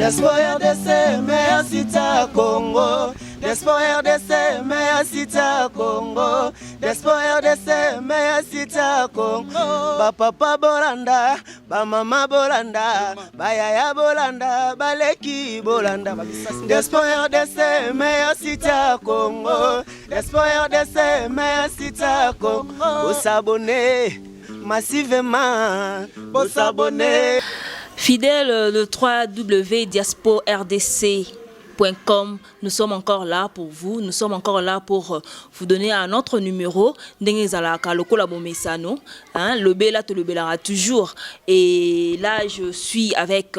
L'espoir RDC, meilleur site à Congo. L'espoir RDC, meilleur site à Congo. L'espoir RDC, meilleur site à Congo. Ba papa Bolanda, ba mama Bolanda, ba yaya Bolanda, ba leki Bolanda. L'espoir RDC, meilleur site à Congo. L'espoir RDC, meilleur site à Congo. Vous s'abonner massivement, vous s'abonner. Fidèle de www.diasporrdc.com, nous sommes encore là pour vous, nous sommes encore là pour vous donner un autre numéro. Le Bela te le Belara toujours. Et là, je suis avec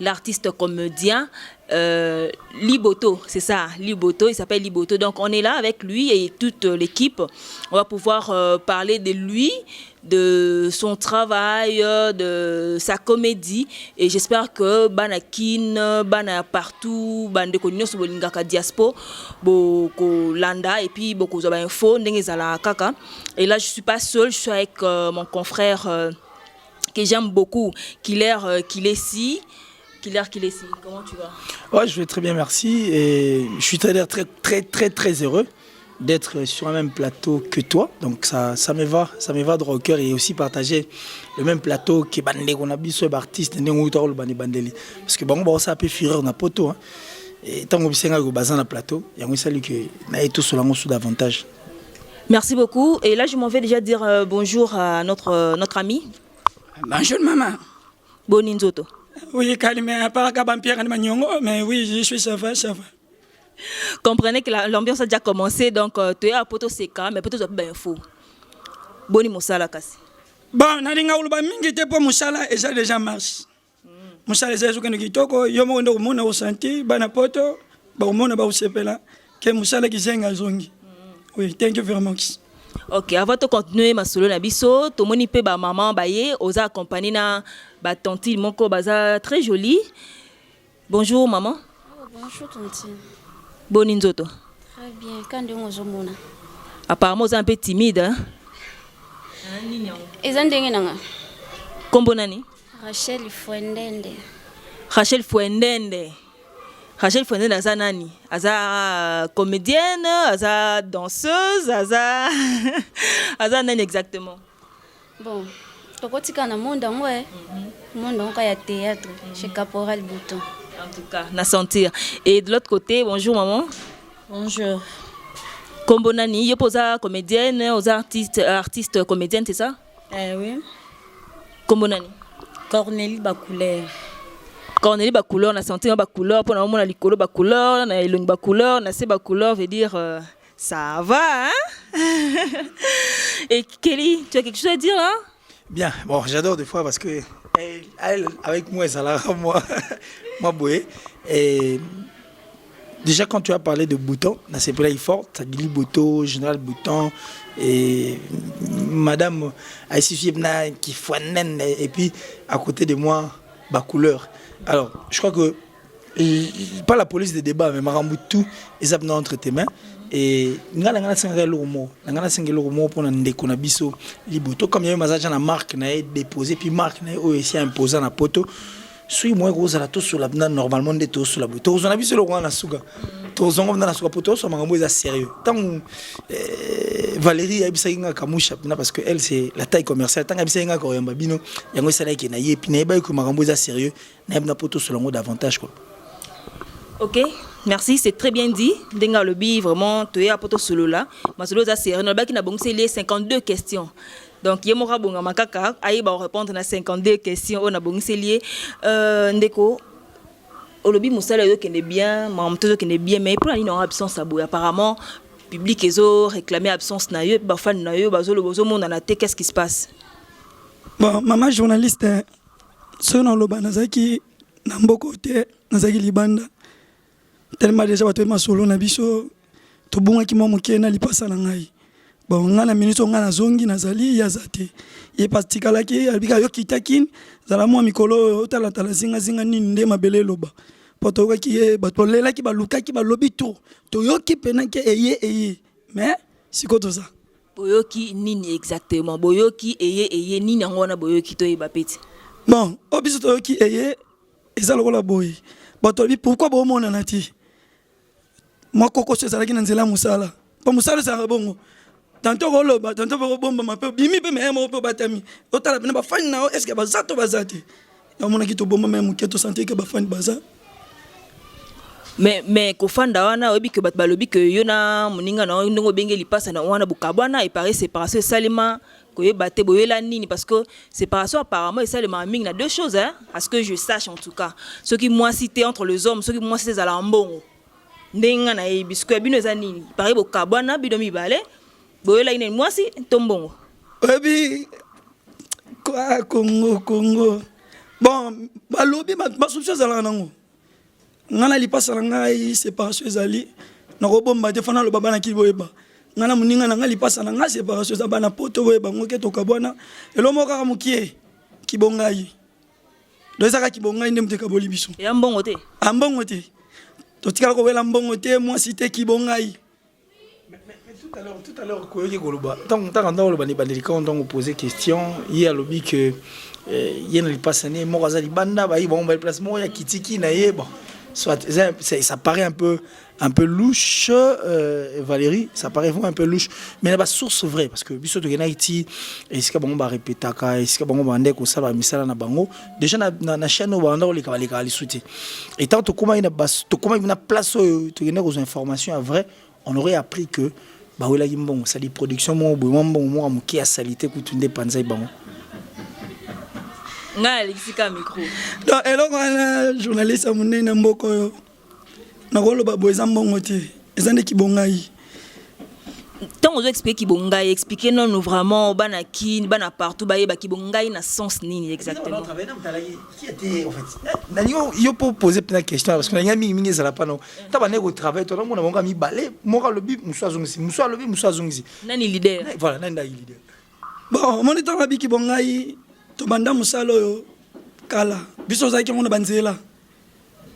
l'artiste comédien Liboto, c'est ça, Liboto, il s'appelle Liboto. Donc on est là avec lui et toute l'équipe. On va pouvoir parler de lui, de son travail, de sa comédie, et j'espère que banakin bana partout bande ko nyonso bolingaka diaspora boko landa et puis boko zoba info ndenge zala kaka. Et là je suis pas seule, je suis avec mon confrère que j'aime beaucoup, Killer Kilesi. Comment tu vas? Ouais, je vais très bien, merci. Et je suis très heureux d'être sur un même plateau que toi. Donc ça me va droit au cœur, et aussi partager le même plateau que Bandé, on a besoin d'artistes, parce que bon, ça peut fuir na poto. Et tant qu'on a un bazar na plateau, il y a un salut que n'a tout sur la sous davantage. Merci beaucoup. Et là, je m'en vais déjà dire bonjour à notre ami. Bonjour maman. Boninzoto. Oui, mais oui, je suis ça va. Comprenez que l'ambiance a déjà commencé, donc tu es à Poto Seka, mais peut-être bien faux. Boni Moussala Kassi. Bon, nalinga uluba mingi te po Moussala et ça déjà marche. Moussala est déjà qui toko, yomo ndo mona osanti, bana poto, ba mona ba usepela, que Moussala qui zenga zongi. Oui, thank you very much. Ok, avant de continuer ma solo na biso, to moni pe ba maman baye, oza accompagné na ba tante moko baza très jolie. Bonjour maman. Oh, bonjour tante. Boni nzoto. Très bien, quand on se mona. Apparemment oza un peu timide hein. Ezandenge nanga. Kombo nani? Rachel Fuendende. Rachel Fuendende. Rachel Fuendende aza nani? Aza comédienne, aza danseuse, aza aza nani exactement? Bon, tokotika na monde ngwe. Monde ngwe ya théâtre chez Caporal Bouton. En tout cas, na sentir. Et de l'autre côté, bonjour maman. Bonjour. Kombo nani? Yo posa comédienne, aux artistes comédienne, c'est ça? Oui. Kombo nani? Cornélie Bacouleur. Cornélie Bacouleur, on a senti un Bacouleur, pour on a l'icolo Bacouleur, on a l'une Bacouleur, on a ces Bacouleur, veut dire ça va, hein? Et Kelly, tu as quelque chose à dire là? Bien, bon, j'adore des fois parce que elle avec moi, ça la rend moi boué. Et déjà, quand tu as parlé de Bouton, dans ces pays forts, tu as dit Bouton, Général Bouton, et Madame Aïssi qui foine, et puis à côté de moi, Bacouleur. Alors, je crois que, pas la police de débat, mais Maramou, tout est entre tes mains. Et nous avons comme il y a une marque déposé, puis marque aussi imposé na poto. Si moi gros à la sur la normalement des tours sur la boutique. On a vu sur le roi na suga. Tous on dans la suga poto, ça m'a sérieux. Tant Valérie a bisa inga kamusha parce que elle c'est la taille commerciale. Tant a bisa inga ko yamba bino, yango sala ki na ye puis na ba ko marambo za sérieux. Na poto sur le davantage quoi. Ok, merci, c'est très bien dit. Denga Lobby, vraiment, tu es à Poto Solo là. Ma solo a serré. Nous avons 52 questions. Donc, il y a mon rabon à Makaka. Aïe, va répondre à 52 questions. On a bon lié. Ndeko, au lobby, Moussa, qui est bien, Mamto, qui est bien, mais pour l'année, on a absence à bout. Apparemment, public, ils ont réclamé absence. Naïe, Bafan, Naïe, Bazolo, Bozo, mon anaté, qu'est-ce qui se passe? Bon, maman journaliste, ce nom Loba Nazaki, Namboko, Nazaki Libanda. Tellement déjà bato ma solo na biso to bunga ki mo moke na lipasa na ngai bon ngana minute ngana zongi na zali ya zate ye pastikala ki albika yo kitakin zala mo mikolo otala tala zinga nini nde mabele loba poto ka ki bato lela ki baluka ki balobi to yo ki pena ke eye mais sikoto ça boyoki nini exactement boyoki eye nini ngona boyoki to yeba peti bon obiso to yoki eye ezalo la boy Botoli pourquoi bon mon anati? Moi koko se sala ki nanzela musala. Pas musala sa bongo. Tantôt roloba, tantôt bomba ma peu bimi pe me mo pe batami. Otala na ba fan na est-ce que ba zato bazati. Ya mona ki to bomba même ki to sentir que ba fan baza. Mais kofanda wana obi que balobi que yona muninga na ndongo bengeli pasa na wana bukabwana et paraît séparation salima que baté boyela nini parce que séparation apparemment et salima ming na deux choses hein à ce que je sache en tout cas ce qui moi cité entre les hommes ce qui moi cité à mbongo ndenga na ebisque bino za nini paraît bukabwana bidomi balé boyela ine moi si tombongo obi quoi Congo bon balobi ba soupçon za nango ngana lipasa na ngai séparation ezali na kobomba te fana loba bana kiboyeba ngana muninga na ngai lipasa na ngai séparation za bana poto boyeba ngoke to kabwana elomo kaka mukie kibongai do saka kibongai ndem te kaboli biso ya mbongo te ambongo te to tikala ko wela mbongo te moi cité kibongai tout à l'heure koyoki koloba tant on loba ni bandeli quand on poser question il y a lobby que yena lipasa ne mo kaza libanda ba yi bon ba place mo ya kitiki na ye bon soit ça paraît un peu louche Valérie, ça paraît vraiment un peu louche mais la source vraie parce que biso to Haïti et ce que bon ba répéter ka et ce que bon ba ndeko ça ba misala na bango déjà na chaîne au banda les ka li souti et tant to comment ina place to gena aux informations vraies on aurait appris que ba wela gimbongo ça dit production mo bo mbongo mo amuki a salité kutunde panzai bango nga alexika micro donc eloko wana journaliste amunene na mboko yo na koloba boza mbongo te ezande kibongai tant on doit expliquer kibongai expliquer non vraiment bana kin bana partout baye ba kibongai na sens nini exactement qui était en fait nanyo yo pour poser plein de questions parce que nanya mingi ezala pas non tabane ko travail to na monga mi balé moka lobi muso azongisi nani leader voilà nani leader bon moniteur na biki bongai to banda musalo yo kala biso zaki ngona banzela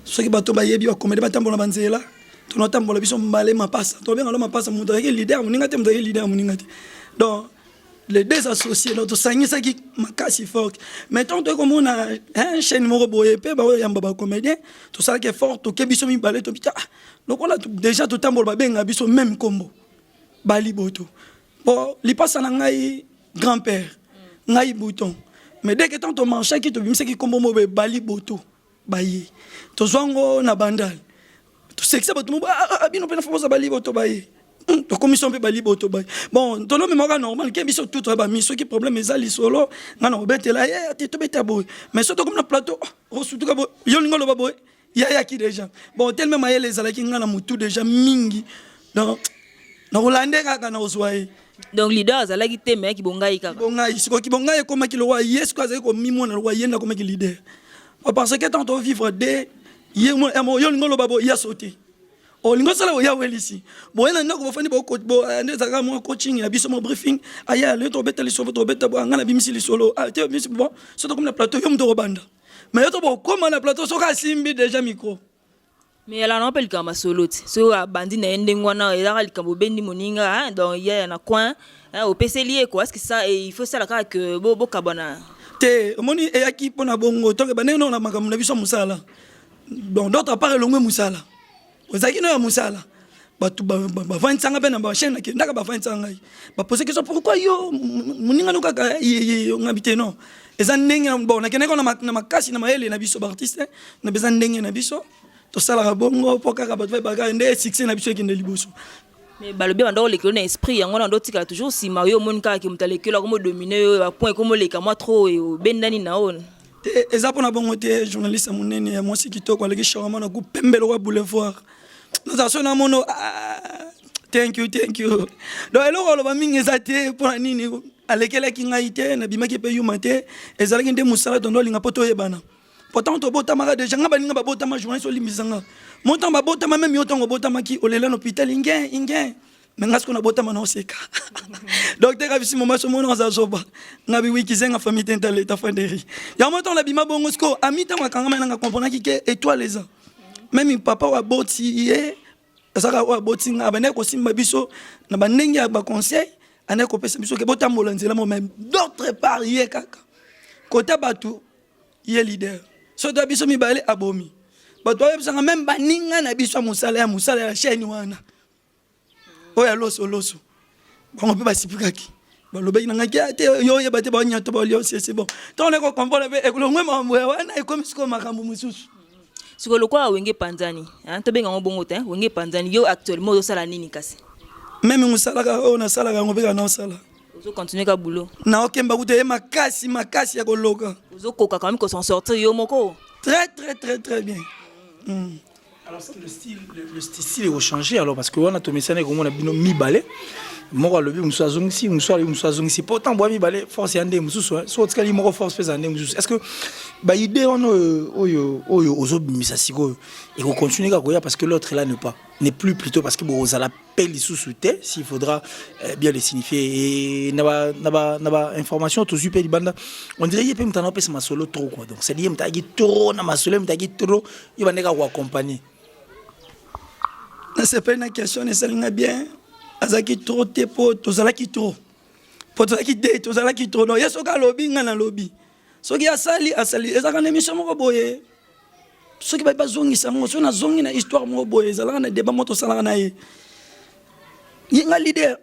soki bato bayebi ba komedi batambola banzela to notambola biso mbale mapasa to benga lo mapasa muto yake leader muninga te muto yake leader muninga te donc les deux associés notre sangisa ki makasi fort mais tant que comme on a un chaîne moko boye pe ba yamba ba comédien to ça que fort to ke biso mi balé to bita donc on a déjà to tambola ba benga biso même combo bali boto bon li passa na ngai grand-père ngai bouton mais dès que tant on marche qui to bimse ki combo mo be bali boto baye to zwango na bandal to sexe ba to mo bino pe na fosa bali boto baye to commission pe bali boto baye bon to no me moka normal ke biso tout ba miso ki problème ezali solo ngana obetela te to beta boy mais surtout comme na plateau o surtout ka boy yo ngolo ba boy ya ki déjà bon tellement mayele ezala ki ngana mutu déjà mingi donc na rolande kaka na oswaye donc leader azalaki te mais kibongai kaka bongai siko kibongai ko makilo wa yes ko azali ko mimo na wa yenda ko makilo leader parce que tant on vivre de yemo yo ngolo babo ya sauter o lingo sala ya welisi bo ena ndako bo fani bo ndezaka mo coaching na biso mo briefing aya le to betali so to beta bo ngana bimisi li solo te bimisi bon so to comme na plateau yo mto robanda mais yo to bo comme na plateau so ka simbi déjà micro mais elle en appelle comme solo so bandi na ndengwana ela likambo bendi moninga donc il y a na coin au PC lié quoi est-ce que ça il faut ça la que bo kabana te moni e yaki pona bongo to ke baneno na makamuna biso musala donc d'autre part longwe musala ozaki no ya musala batu ba vantsanga bena ba chaîne ke ndaka ba vantsanga ba poser question pourquoi yo moninga no kaka yo ngabite no eza ndenge bon na keneko na makasi na maele na biso ba artiste na bezan ndenge na biso to sala bongo poka ka batu ba ka ndé succès na biso kende liboso mais balobi bando le que na esprit yango na ndotika toujours si Mario Monika ki mutalekela comme dominer ba point comme le ka moi trop et bendani na on te ezapo na bongo te journaliste munene ya mwasi kitoko aleki shawama na ku pembelo wa boulevard nous na mono thank you donc eloko lo ba mingi ezate pona nini alekela ki ngai te na bimaki pe yuma te ezalaki nde musala tondo linga poto yebana pourtant to botama déjà ngaba ninga ba botama journaliste olimbisanga montant ba botama même yo tango botama ki olela na hôpital ingé mais ngasko na botama na oseka docteur abisi moma so mona za zoba ngabi wiki zenga famille tentale ta fanderi ya montant la bima bongo sko amita makanga na comprendre ki ke étoile les même papa wa boti ye saka wa boti nga bane ko simba biso na bandengi ya ba conseil ane ko pesa biso ke botambola nzela mo même d'autre part ye kaka kota batu ye leader so to biso mi balé abomi bato bayebisanga même baninga na biso ya mosala ya chaîne wana oyo loso bango mpe basipikaki balobaki na ngaki ate yo oyeba te baonyato balio c'est bon ntango nako comprendre mpe ekolongwe makambo ya wana ekomi sikoyo makambo mosusu sikoyo lokola wenge panzani tobengango bongo te wenge panzani yo actuellement ozosala nini kasi meme mosalaka oyo nasalaka yango mpe kana osala ozocontinue ka boulot naokemba kuta ye makasi ya koloka ozokoka quand même s'en sortir yo moko très bien. Alors le style est changé alors parce que on a tombé ça comme on a bino mi balé moi le bi muso azongisi muso ali muso azongisi pourtant bois mi balé force yande muso so tkali moko force pesa ande muso est-ce que ba idée on oyo ozobimisa siko et qu'on continue ka koya parce que l'autre là n'est plus plutôt parce que bon aux appel sous souté s'il faudra bien le signifier et naba information to super banda on dirait y peut m'tana pesa ma solo trop quoi donc c'est dire m'tagi trop na ma solo m'tagi trop il va neka ko accompagner. C'est pas une question, c'est bien. Azaki trop te po, tozalaki trop. Po tozalaki de, tozalaki trop. Non, yeso ka lobby ngana lobby. Soki asali, ezaka na émission moko boye. Soki ba zongi sango, so na zongi na histoire moko boye, ezalaka na débat moto salaka na ye. Yinga leader.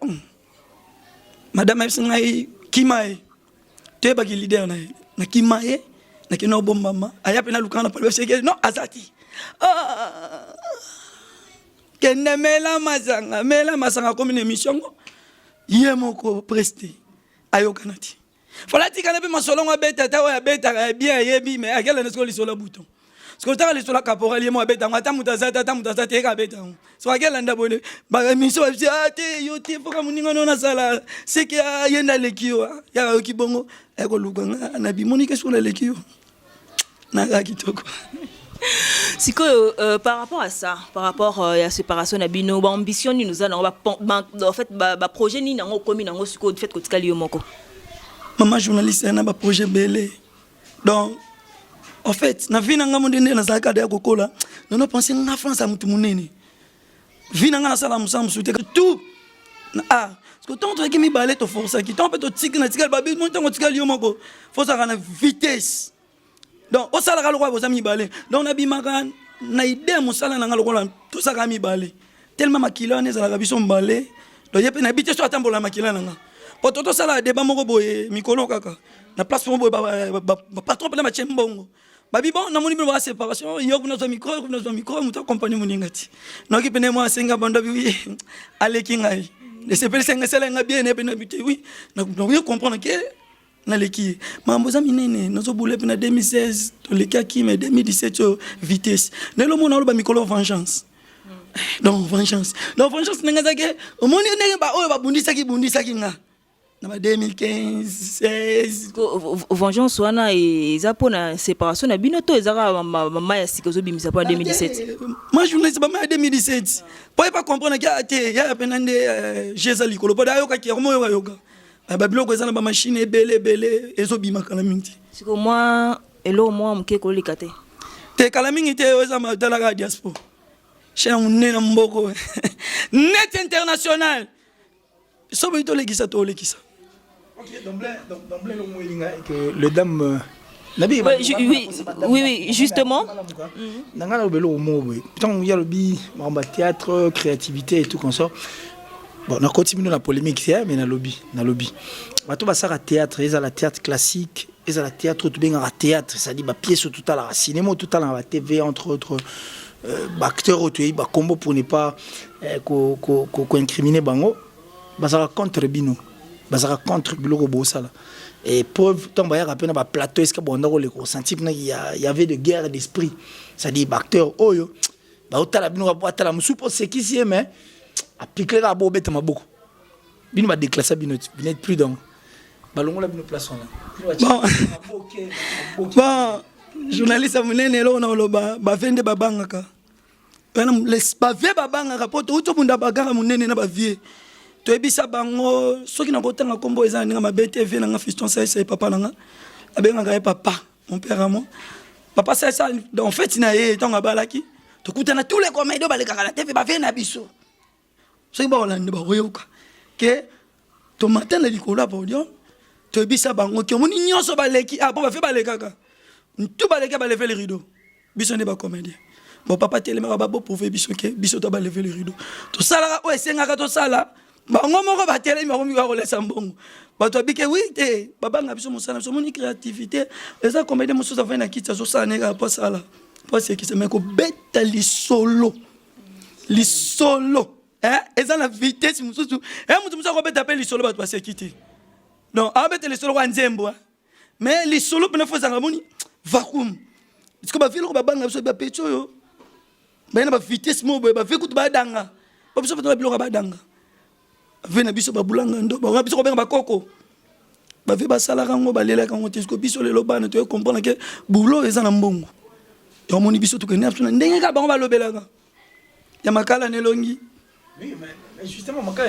Madame Ngai Kimae. Te ba ki leader na Kimae, na kino bombama. Aya pena lukana pa le non azati. Kende mela masanga comme une émission yemoko presté ayokanati fala tika na pe masolongo beta ta wa beta bien yebi mais akela ne skoli sola bouton ce que ta le sola caporal yemo beta ngata mutazata te ka beta so akela ndabone ba émission ba te yo te foka muninga nona sala c'est que yenda lekio ya okibongo ekolukanga na bimonika sur le lekio na kitoko. Par rapport à ça, par rapport à la séparation d'Abino, ambition nous allons en fait projet ni nango komi nango siko fait que tikali yomoko. Maman journaliste na ba projet belé. Donc en fait, na vie nanga mondende na zaka de kokola, non penser na France a mutu munene. Vie nanga na sala musam souté tout. Ah, parce que tant que mi balé to force qui tant peut to tika na tikali babi mon tango tikali yomoko. Faut ça na vitesse. Donc au salaire le roi vous ami balé donc na bimaka na idée mon salaire na ngalokola tout ça kami balé tellement makila ne za la biso balé donc yepe na bité so atambola makila nanga pour toto sala débat moko boye mikolo kaka na place pour boye ba patron na machembongo babi bon na moni ba séparation yo kuna zo micro muta compagnie muningati donc ipene moi senga bando bi ale kingai de sepel senga sala nga bien epena bité oui na comprendre que na leki mambo za minene nazo boule pe na 2016 to leki aki mais 2017 vitesse nelo mona ba mikolo vengeance donc vengeance nga zake omoni ne ba oyo ba bundisa ki nga na ba 2015 16 vengeance wana eza pona séparation na bino to ezaka mama ya sikozo bimisa pa 2017 moi journaliste ba ma 2017 pas comprendre que ate ya penande Jésus likolo pa ayoka ki moyo yoga babiloko eza na ba machine ebele ezobima kala mingi siko moi elo moi mke ko likate te kala mingi te eza madala ka diaspora chez on na mboko net international so ba itolekisa to lekisa. OK d'emblée le mot elinga que le dame nabi oui justement nanga lo belo mo boy tant il y a le bi mamba théâtre créativité et tout comme ça. Bon, on a continué la polémique, mais dans le lobby. Bato basara théâtre, ils ont la théâtre classique, ils ont la théâtre tout bien en théâtre, c'est-à-dire ba pièce tout à la cinéma tout à la TV entre autres acteurs autour ba combo pour ne pas ko incriminer bango. Basara contre bino. Basara contre biloko bosala. Et preuve tant ba ya rapena ba plateau est-ce que bon ndako le ressenti il y avait de guerre d'esprit. C'est-à-dire acteurs oyo ba otala bino ba otala musu pour ce qui s'y mais a piqué la bobe tellement beaucoup. Bino va déclasser bino plus donc. Balongo la bino place là. Bon, journaliste amunene lo na loba ba vende babangaka. Bana les ba vie babangaka poto uto bunda bagara munene na ba vie. To ebisa bango soki na kotanga kombo eza ninga ma BTV na fiston ça papa nanga. Abenga papa, mon père à moi. Papa ça en fait ina ye tonga balaki. To kutana tous les comédiens baleka la TV ba vie na biso. C'est bon là ne ba oyoka que to matin na likolo ba audio to bisa bango ke moni nyonso ba leki ah bon ba fait ba lekaka tout ba leka ba lever les rideaux biso ne ba comédien bon papa telema ba bo prouver biso ke biso to ba lever le rideau to sala o esenga to sala bango moko ba telema ko mi ba kolesa mbongo bato abike oui te baba nga biso mosala biso moni créativité eza comédie mosusu afai na kiti azosala neka po sala po sekisa me ko beta lisolo eza na vitesse mosusu mutu mosusu akobeta mpe lisolo bato basekiti donc abeta lisolo kwa nzembo mais lisolo mpena fo ezanga moni vacuum parceque bavile ko babanga biso bapeti oyo bayena bavitesse mo boye bave kutu badanga babiso bato babiloko badanga bave na biso babulanga ndo bango biso kobenga bakoko bave basalaka yango balelaka yango te siko biso lelo bana toye comprendre ke bulo eza na mbongo donc moni biso tokende biso na ndenge kaka bango balobelaka ya makala nelongi. Oui, mais justement, quand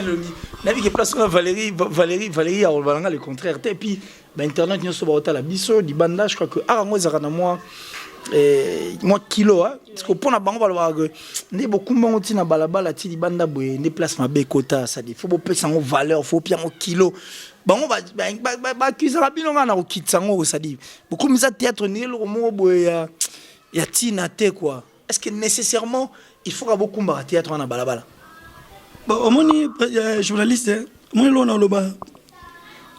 la vie qui place Valérie a revalanga le contraire. Et puis, Internet, nous sommes la biso, du bandage, je crois que, moi, ça moi, kilo, parce que pour la banque, on a beaucoup de monde qui na balabala, ti di banda boy, ne place ma bekota, ça dit, faut pas sans valeur, faut bien au kilo. Bon, on va accuser la bino na au kit sango, ça dit. Beaucoup de théâtre ni le roman boy, ya tina te quoi. Est-ce que nécessairement il faut beaucoup de théâtre na balabala? Bon, moni journaliste, moni lo na loba.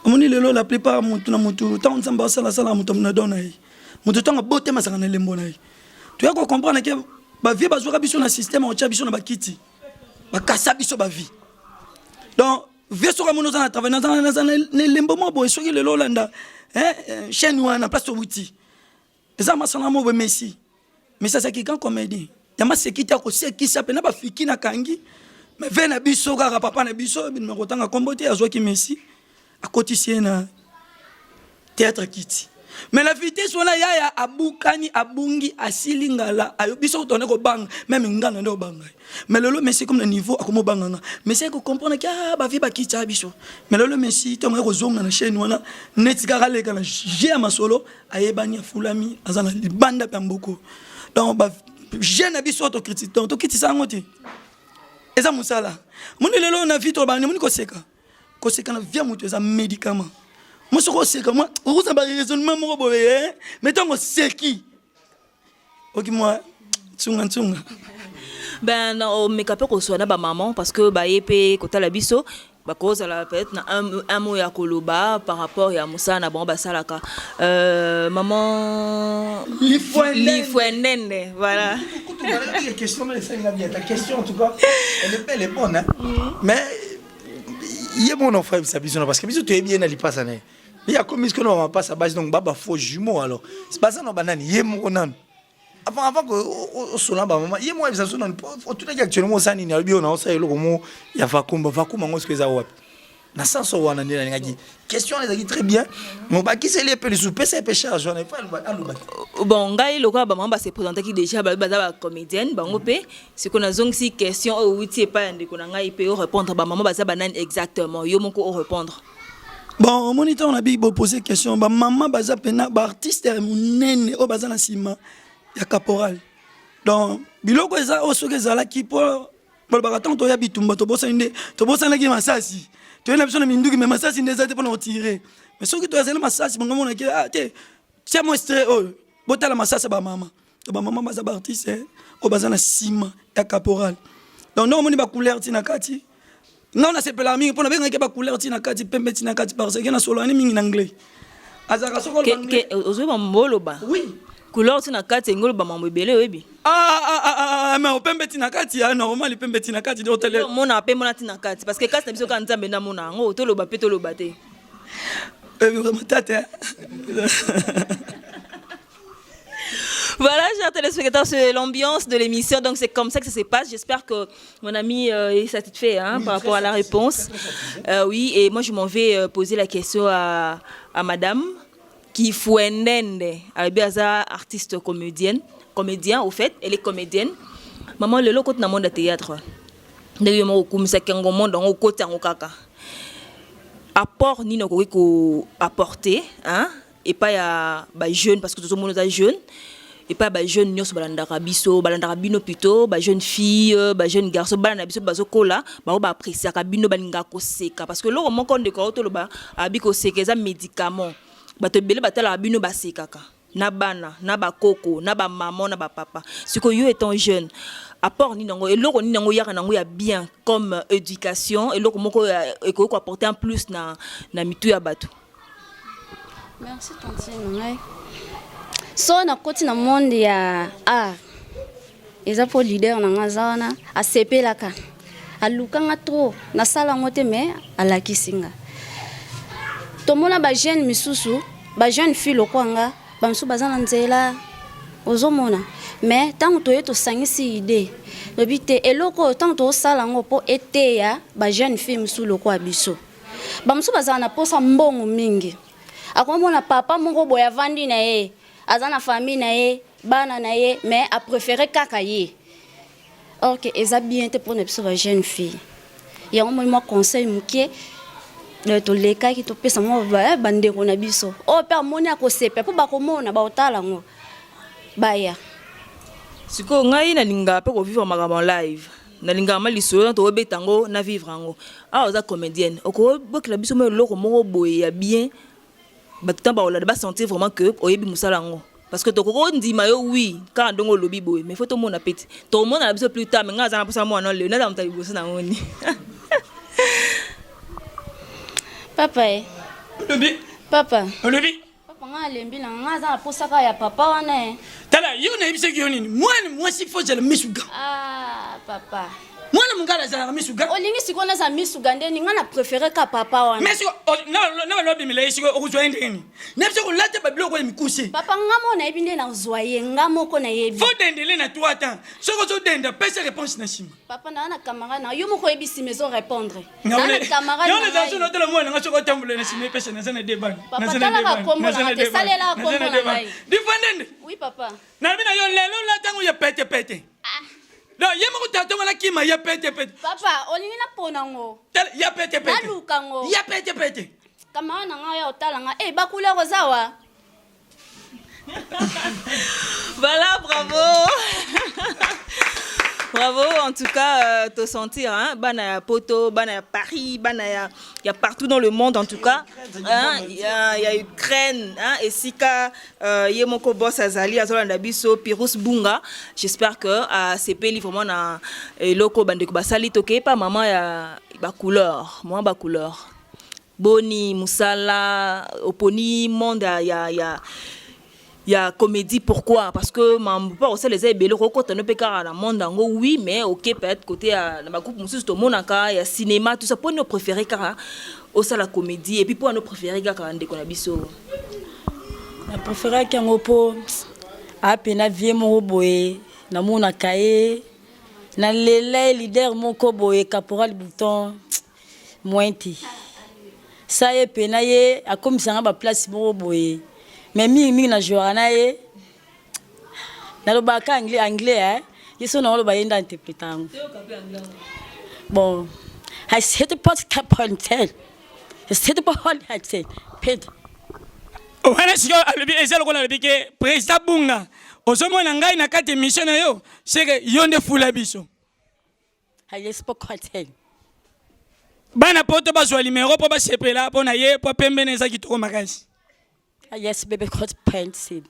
Moni lelo la plupart mutu na mutu, tant on s'amba sala mutu na dona yi. Mutu tanga bote masanga na lembo na yi. Tu as comprendre que ba vie bazwa biso na système on tcha biso na bakiti. Ba kasa biso ba vie. Donc, vie so ka mono na travailler na lembo mo boy soki lelo landa, chaîne wana place to wuti. Eza masana mo be Messi. Mais ça c'est quelqu'un comédien. Yama sekiti ko sekisa pena ba fiki na kangi. Mais vena biso kaka papa na biso bin makotanga kombote azwaki Messi akotisi na théâtre kiti. Mais la vitesse wana ya abukani abungi asilingala ayo biso tonne ko bang même ngana ndo banga. Mais lelo Messi comme le niveau akomo banganga. Mais c'est ko comprendre que ba vie ba kiti biso. Mais lelo Messi to ngako zonga na chaîne wana net kaka leka na j'ai masolo ayebani fulami azana libanda pamboko. Donc ba jeune biso to critique to kiti sangote. Eza musala moni lelo na vito ba moni koseka na via mutu eza médicament moso koseka moi oza ba raisonnement moko boye mais tango seki oki moi tsunga ben on mekape ko sona ba maman parce que ba yepé kota la biso ba cause la peut-être na un mot ya koloba par rapport ya musana bon ba salaka maman lifouenende voilà. La question en tout cas elle est bonne hein? Mais il y a mon frère parce que bisou tu es bien ali pas ça né il y a comme ce que non pas ça base donc baba faux jumeau alors c'est pas ça non banane yé mon nan avant que au solan ba maman yé moi ça sonne tout est actuellement ça ni na bio na ça eloko mo ya vakumba ngo ce que ça wapi na sens wana ndina ngaki question les aki très bien mon ba qui c'est les peu les souper c'est peu charge on est pas bon ngai loko ba mamba se présenter qui déjà ba comédienne bango pe c'est qu'on a zong si question au witi pas ndeko na ngai pe répondre ba maman ba za banane exactement yo moko au répondre. Bon, moniteur on a bien poser question ba maman ba za pena ba artiste munene o ba za na sima ya caporal. Donc biloko eza o soke zala ki po ba tanto ya bitumba to bosa na ki masasi. Tu es la personne minduki mais masasi ndeza te pour tirer. Mais soki to azela masasi bango mona ki te tia mo extrait o botala masasi ba maman. To ba maman ba za artiste o ba za na sima ya caporal. Donc non moni ba couleur tina kati. Non na sepela mingi pona benga ke ba couleur tina kati pembe tina kati parce que na solo ani mingi en anglais. Azaka soko ba anglais. Ozo ba mbolo ba. Oui. Couleur tina kati ngolo ba mambo ebele webi. Mais au pembe tina kati normal pembe tina kati de hôtel. Mona pe mona tina kati parce que kasi na biso ka nzambe na mona ngo to loba pe to loba te. Voilà, chers téléspectateurs, c'est l'ambiance de l'émission, donc c'est comme ça que ça se passe. J'espère que mon ami est satisfait oui, par rapport à la réponse. Oui, et moi je m'en vais poser la question à madame qui fouendende, artiste comédien au fait, elle est comédienne. Maman, le loco dans le monde de théâtre. D'ailleurs, moi, comme ça, quand on monte dans le côté en kaka. Apport ni ko apporter, hein, et pas ya ba jeune parce que tout le monde est jeune. Et pas ba jeune nyos balandara biso bino plutôt ba jeune fille ba jeune garçon balanda biso bazo kola ba apprécier ka bino balinga ko seka parce que lo mo konde ko to lo ba abiko seka za médicament ba to belé ba tala bino ba seka ka na bana na ba koko na ba maman na ba papa ce que yo étant jeune apport ni nango eloko ni nango yaka nango ya bien comme éducation eloko moko ko apporter en plus na mitu ya bato. Merci tante ngai. So na koti na monde ya eza po leader na ngazana asepelaka alukanga trop na sala ngote me alakisinga tomona ba jeune misusu ba jeune fille lokwanga bamsu bazana nzela ozomona mais tango toye to sangisi idée lobite eloko tango to sala ngo po eteya ba jeune fille misusu lokwa biso bamsu bazana posa mbongo mingi akomona papa moko boya vandi na ye azana famille na ye bana na ye mais a préféré kaka ye. Ok, eza bien te pour ne pas jeune fille. Il y a un moment conseil mukie to leka ki to pesa mo bande ko na biso. O père moni akosepe po ba ko mona ba otala ngo. Baya. Siko ngai na linga pe ko vivre makambo live. Na linga maliso to betango na vivre ngo. Ah oza comédienne. Oko bokla biso mo loko moko boye ya bien. Ba tamba ola ba sentir vraiment que oyebi musala ngo. Parce que toko ndima yo oui quand ndongo lobi boy mais faut tout monde apeti tout monde a besoin plus tard mais ngaza na posa moi non le na mta liboso na ngoni papa lobi papa lobi papa ngalembi na ngaza na posa ka ya papa wana tala yo na ibise ki yonini moi si faut jela misuga papa mwana mungala za misuga olingi sikona za misuga ndeni ngana préférer ka papa wana mais na lobi mile siko okuzwa ndeni nepse ko late babilo ko mikuse papa ngamo na ibinde na zoye ngamo ko na yebi faut dendele na toi attends soko zo denda pesa réponse na shima papa na camarade na yo moko yebi si maison répondre na camarade yo na zo na tela mwana nga soko tambule na shima pesa na sana deban na sana deban na sana deban salela kombo na mai difendende oui papa na bina yo lelo la tango ya pete non, y'a mon tatou la qui m'a y'a pété. Papa, on y a ponango. Y'a pété. Y'a pété. Comment on a eu talanga? Eh, bakula rosawa. Voilà, bravo. Bravo, en tout cas, te sentir, hein, Bana Poto, Bana Paris, Bana il y a partout dans le monde en tout cas, hein, il y a Ukraine, hein, et Sika, Yemoko Boss Azali, Azolanda Bisso, Pirus Bunga. J'espère que à ces pays vraiment na loko bande ko basali toke pa maman ya ba couleur, moi ba couleur. Boni Musala, Oponi monde il y a comédie, pourquoi? Parce que mon père aussi les a belé quand on ne peut pas la monde en oui mais ok peut-être côté à la groupe monsieur tout le monde il y a cinéma tout ça pour nous préférer car au ça la comédie et puis pour nous préférer car on déconne biso na préférer qu'un opo a peine vie mon boy na mon kaye na les leader mon koboy caporal bouton mointi ça est peine y a comme ça ba place mon boy mais mi na joana ye na lo ba ka anglais yeso na lo ba yenda interprétant bon I said pas capontel I said pas hol hat ped wana siko alobi ezalo kona alobi ke président bunga ozomona ngai na kati mission na yo c'est que yonde fula biso I spoke hotel bana poto bazwa limero po ba sepela po na ye po pembene za kitoko makasi. Yes, baby, got pencil.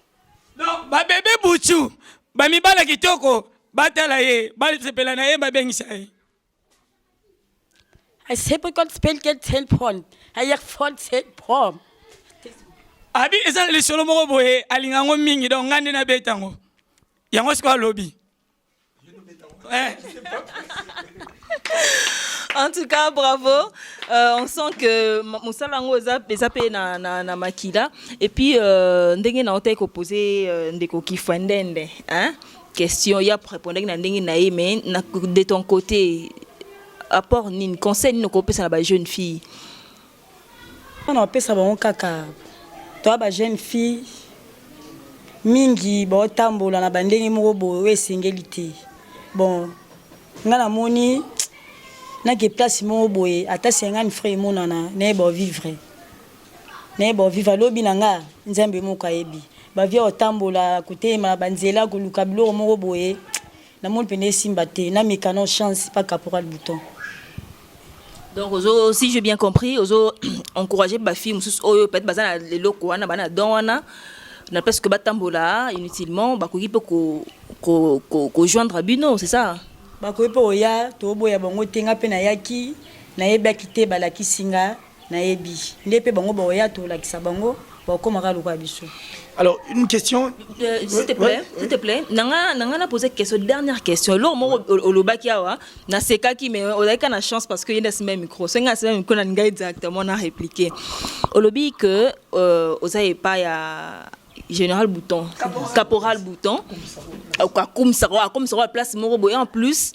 Non, ba bébé Bouchou, ba mi bala kitoko, ba tala ye, ba sepela na ye ba bengisa ye. I said we got spell get 10 pound. I have 10 pound. Abi eza le solo moko boye alinga ngo mingi donc ngande na betango. Yango siko lobby. En tout cas, bravo. On sent que Moussalango est na makila. Et puis, ndenge na ote ko poser ndeko kifandende, hein? Question, y a pour répondre na ndenge na mais de ton côté, apport ni conseil ni ko pesa na ba jeune fille. On a pesa ba kaka. Toi ba jeune fille mingi ba tambola na bandenge moko boye singelité. Bon, ngana moni na ke place mo boye ata 50 francs monana ne ba vivre lobi nanga nzambe mo kayebi ba via otambola kutema banzela kuluka bilo mo boye na mon pene simba te na mekano chance pas caporal bouton. Donc si j'ai bien compris ozo encourager ba fille musus oyo peut-être bazana le loko wana bana don wana na parce que batambola inutilement bakoki pe ko joindre bino, c'est ça? Bakoki pe oya to boya bango tenga pe na yaki na yebaki te balaki singa na yebi nde pe bango boya to lakisa bango bakomaka luka biso. Alors, une question. S'il te plaît, nanga posé question, dernière question. Là, au lobaki awa, na sekaki mais on a eu la chance parce que y a des micro. C'est un micro na ngai directement na répliquer. Au lobby que osaye pas ya général Bouton, caporal Bouton, comme ça place moro boy en plus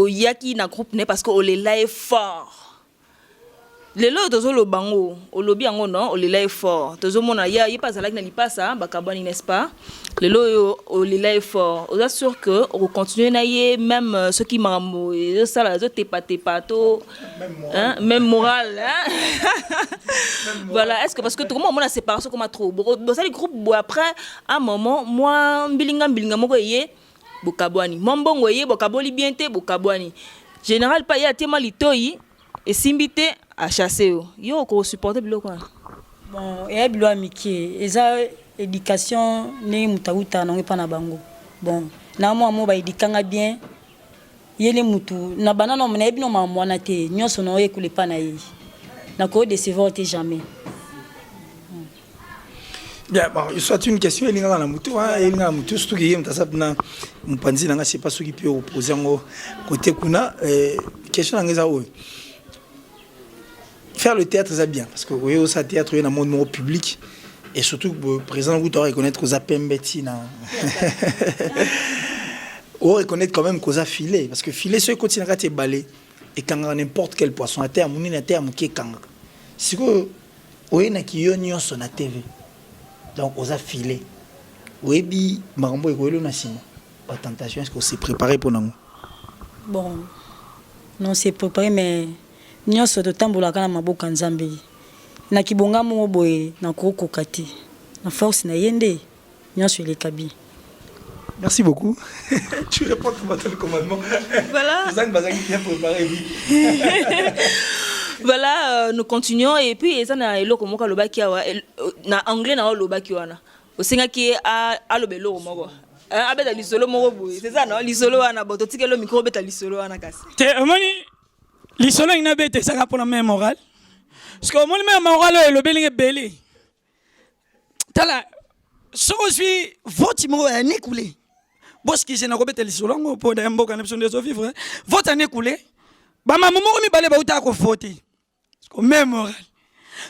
y a qui na groupe né parce que on les là fort. Les lots de le bango, au lobby en non, on les lève fort. Tozo mona ya, il passe à la gnani passe, bakabani n'est-ce pas? Les lots on les lève fort. On est sûr que on continue na yé même ceux qui m'amou, ça là, autres t'es pato, même moral, hein? Voilà. Est-ce que parce que tout le monde a la séparation comme trop. Bon ça les groupes après un moment, moi bilinga moko yé, bokabwani. Mombongo yé, bokaboli bien te, bokabwani. Général pa ya tema litoi et simbité à chasser yo ko supporter bilo quoi. Bon et bilo amiki eza éducation ne mutauta na ngepa na bango. Bon na mo ba edikanga bien yele mutu na banana mo na ebino ma mwana te nyonso no ekule pa na yi na ko décevoir te jamais. Bien, bon, il soit une question, il y a la moto, surtout qu'il y a un mpanzi, je ne sais pas ce qui peut opposer au côté kuna. Question dans faire le théâtre, c'est bien, parce que vous voyez, au théâtre, il y a un monde public, et surtout, le président, vous devez reconnaître que Zapembeti, vous reconnaître quand même qu'on a filé, parce que filer, ceux qui continuent à te balayer, et quand n'importe quel poisson à terre, mouni na terre, mouké kanga. Si vous voyez, il y a une sur la TV. Donc, on a filé. Oui, bi, marambo et goelo nasimo. La tentation, est-ce qu'on s'est préparé pour nous? Bon, non, c'est préparé, mais nous sommes de temps pour la canne mabo kanzambe. Na kibonga mo boy na koko kati. Na force na yende. Nous sommes les kabis. Merci beaucoup. Tu réponds comme le commandement. Voilà. C'est ça que Bazaki bien préparé, oui. Voilà, nous continuons et puis ça na eloko moka lobaki awa na anglais na lobaki wana. Osenga ki a lobelo moko. Abeta lisolo moko boy. C'est ça non, lisolo wana boto tikelo micro beta lisolo wana kasi. Te omoni lisolo ina bete saka pour la même morale. Parce que omoni même morale lobelinge belé. Tala so suis vote mo a écoulé. Boski je na ko beta lisolo ngo pour da mboka na besoin de vivre. Vote a écoulé. Ba maman mo mi balé ba uta ko voter. Même moral.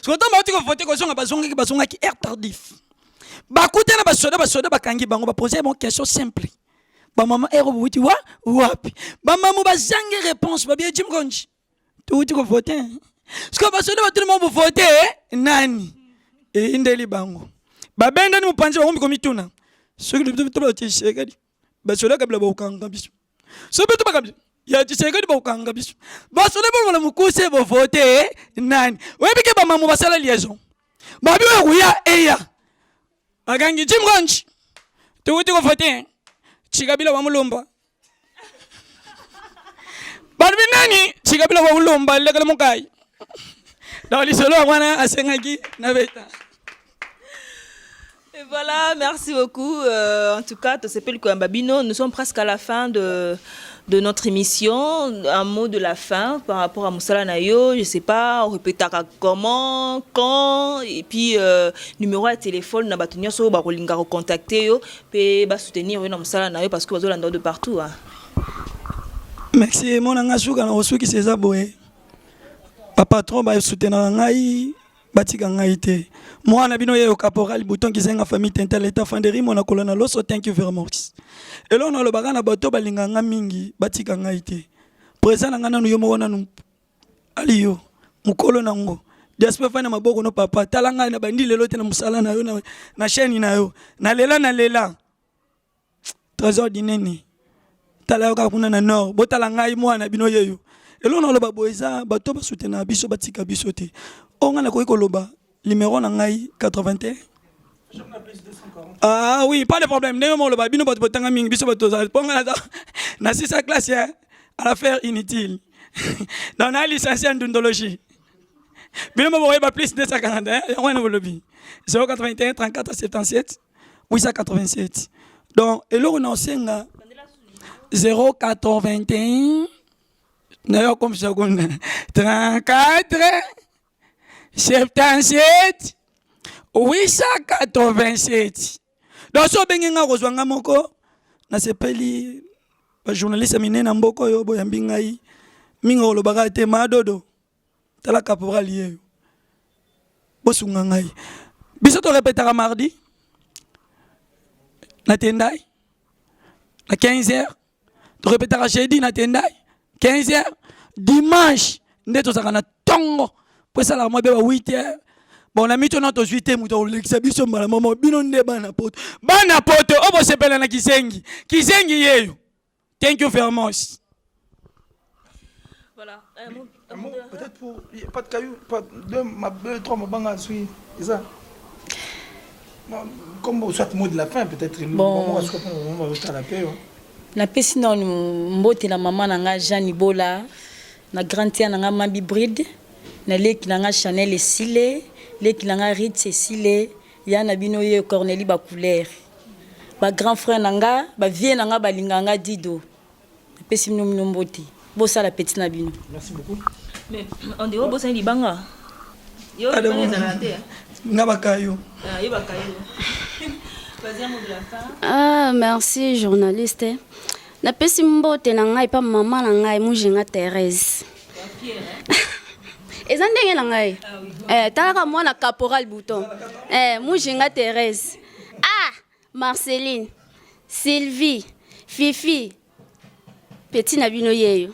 Ce que tu as voté, qui est tardif. Bakoute na basoda bakangi bango ba poser une question simple. Ba maman ero buti wa wapi. Ba maman ba zangi réponse ba bien Jim Konji. Tu ko voter. Ce que basoda ba tout le monde voter nani. Et indeli bango. Ba benda ni mupanzi ba ko mituna. Ce que tu ba ti shekadi. Basoda kabla ba ukanga biso. So beto ba kabla. Ya tiseka di bokanga biso basole bola mukuse bo voter nani webike ba mamu basala liaison babi we kuya eya bagangi Jim Konji tukuti ko voter chikabila wa mulumba babi nani chikabila wa mulumba lekala mukai dali solo wana asengaki na beta. Et voilà, merci beaucoup. En tout cas, Babino, nous sommes presque à la fin de notre émission. Un mot de la fin par rapport à Moussala Nayo, je ne sais pas, on répète comment, quand, et puis numéro de téléphone, on va contacter, et soutenir Moussala Nayo parce que vous avez de partout. Merci, mon angasouka na osuki seza boye. Papa patron ba soutenir ngai, batika ngai te. Moi, on a bien eu caporal Bouton qui est famille Tintal l'état Fanderi, mon colonel Loso, thank you very much. Et là, on a le bagana bateau balinganga mingi, batika ngaite. Présent ngana no yomo wana aliyo, mukolo nango. Jasper fana maboko no papa, talanga na bandi lelo te na musala na yo na chaîne na yo. Na lela. Trésor dineni. Tala yoka kuna na nord, botalanga moi na bino yeyo. Et là, on a le baboisa, bateau ba soutenir biso batika biso te. On a na ko loba. Numéro 81. Ah oui, pas de problème. Néanmoins, le babino va te tangaming, biso batoza. Ponga na 6e classe à l'affaire inutile. Dans la licencié en dondologie. Bien, on va plus 241. On va le 081 34 77 887. Donc, et là, on a 081. D'ailleurs, comme seconde. 34 77 887. Donc, si on a besoin moko, na sepeli ba journaliste minena mboko yo boyambi ngai minga olobaka te madodo tala caporal yeyo bosunga ngai biso to répétera mardi na tendai à 15h to répétera jeudi na tendai 15h dimanche ndeto zakana tongo pour ça la mo be 8h. Bon, on a mis ton autre suite, mouton, l'exhibition, ma maman, binon de banapoto. Banapoto, oh, bon, c'est pas la Kisengi. Kisengi, yeyo. Thank you very much. Voilà. Peut-être pour. Pas de cailloux, pas deux, trois, ma banga, suis. C'est ça. Comme on soit mot de la fin, peut-être. Bon. On va rester à la paix. Na pesi na mbote la maman nanga Jeanne Ibola, na grand-tia nanga Mabi Bride, na leki nanga Chanel Esile. Les kilanga Rit Cécile, yana bino ye Cornélie ba couleur. Ba grand frère nanga, ba vie nanga ba linganga Dido. Pesi mino mboti. Bossa la petite na bino. Merci beaucoup. Mais on dit bossa ni banga. Yo pas les arrêter. Nabakayo. Ah, yo bakayo. Vas-y un mot de la fin. Ah, merci journaliste. Na pesi mbote na ngai pa maman na ngai mujinga Thérèse. Et ça ndenge na ngai. Talaka mwana caporal bouton. Mujinga Thérèse. Ah, Marceline, Sylvie, Fifi. Petit na bino yeyo.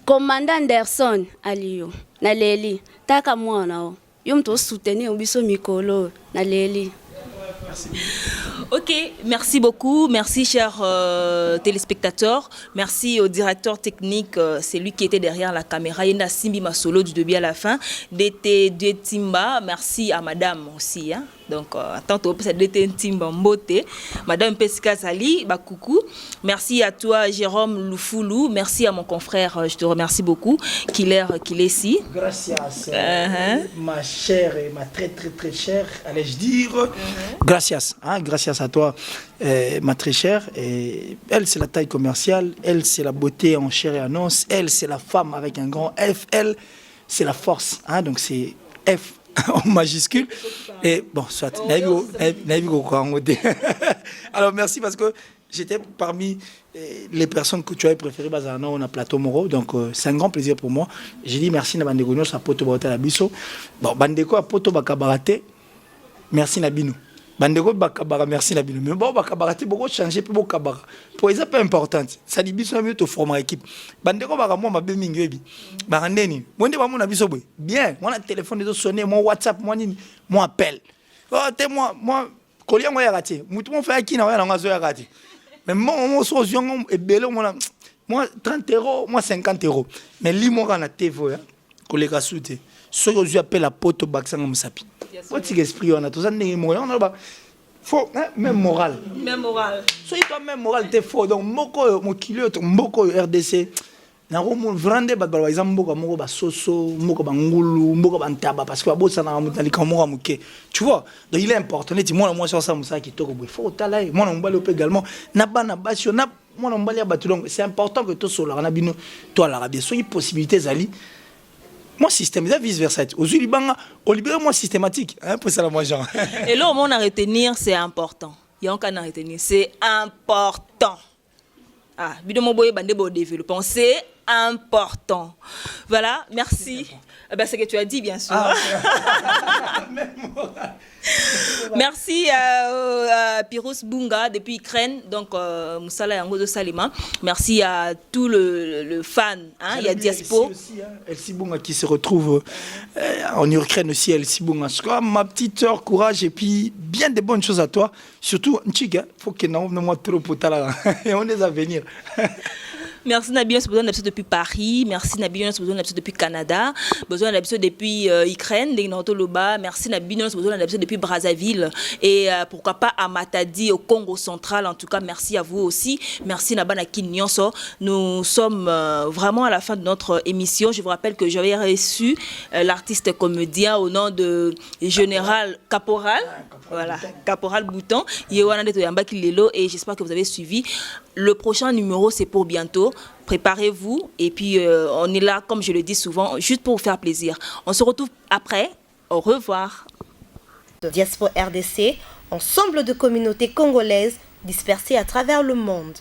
Commandant Anderson Aliyo na Leli. Talaka mwana o. Yo mto soutenir biso mikolo na Leli. Ok, merci beaucoup. Merci, chers téléspectateurs. Merci au directeur technique, c'est lui qui était derrière la caméra. Yenda Simbi Masolo du début à la fin. DT Timba, merci à madame aussi. Hein. Donc, tantôt, c'est DT Timba Mbote. Madame Pesca Sali, coucou. Merci à toi, Jérôme Loufoulou. Merci à mon confrère, je te remercie beaucoup, Killer Kilesi. Gracias, ma chère et ma très très très chère, allais-je dire. Gracias, hein, gracias à toi, ma très chère. Et elle, c'est la taille commerciale. Elle, c'est la beauté en chair et en os. Elle, c'est la femme avec un grand F. Elle, c'est la force. Hein, donc, c'est F en majuscule. Et bon, soit. Alors, merci parce que j'étais parmi les personnes que tu avais préférées on a Plateau Moro. Donc, c'est un grand plaisir pour moi. J'ai dit merci à Bandeko Nyos à Poto Bota Biso. Bon, Bandeko à Poto Bakabarate. Merci Nabino. Bandeko Bakabara, merci Nabino. Mais bon, Bakabarate, beaucoup changer, beaucoup Kabara. Pour les peu importante. Ça dit Biso Nabino, tu formes équipe. Bandeko Bara, moi, ma belle Mingwebi. Barandeni. Moi, je vais Nabiso. Bien, moi, le téléphone est sonné, mon WhatsApp, moi, appel. Oh, t'es moi, collier, moi, raté. Moi, fait qui n'a rien à raté. Mais moi, je suis moi, 30 €, moi, 50 €. Mais lui, moi, on a TV, collègue à souté. Ce que je appelle la pote Baksan Mousapi. Votre esprit, on a tout ça, on a faut même moral. Même moral. Soit toi même moral, t'es faux. Donc, mon kilo, moko RDC. Na romo vrande ba par exemple moko moko ba soso, moko ba ngulu, moko ba ntaba parce que ba bossa na mutali kamora muke. Tu vois? Donc il est important. Neti moi sur ça musa ki toko bo. Faut tala moi on mbali également. Na bana basio na moi on mbali ba donc c'est important que to solo na bino toi la rabia so possibilité zali. Moi système ça vice versa. Aujourd'hui banga au libérer moi systématique hein pour ça la moi genre. Et là au monde à retenir c'est important. Il y a un cas à retenir, c'est important. Ah, bidon boye bande bo développement, c'est important. Voilà, merci. Ben, c'est ce que tu as dit, bien sûr. Ah, merci à Pirous Bunga depuis Ukraine, donc Moussala Yangozo Salima. Merci à tout le fan, hein, il y a Diaspo. Elsie Bunga qui se retrouve en Ukraine aussi, Elsie Bunga. Ma petite sœur, courage et puis bien des bonnes choses à toi. Surtout, Nchiga, il faut que nous moi trop pour et on les à venir. Merci Nabi, on besoin d'habitude depuis Paris. Merci Nabi, on besoin d'habitude depuis Canada. Besoin d'habitude depuis Ukraine, merci Nabi, on besoin d'habitude depuis Brazzaville. Et pourquoi pas à Matadi, au Congo central. En tout cas, merci à vous aussi. Merci Nabana Kinyonso. Nous sommes vraiment à la fin de notre émission. Je vous rappelle que j'avais reçu l'artiste comédien au nom de Général Caporal. Voilà, Caporal Bouton. Et j'espère que vous avez suivi. Le prochain numéro, c'est pour bientôt. Préparez-vous. Et puis, on est là, comme je le dis souvent, juste pour vous faire plaisir. On se retrouve après. Au revoir. Diaspora RDC, ensemble de communautés congolaises dispersées à travers le monde.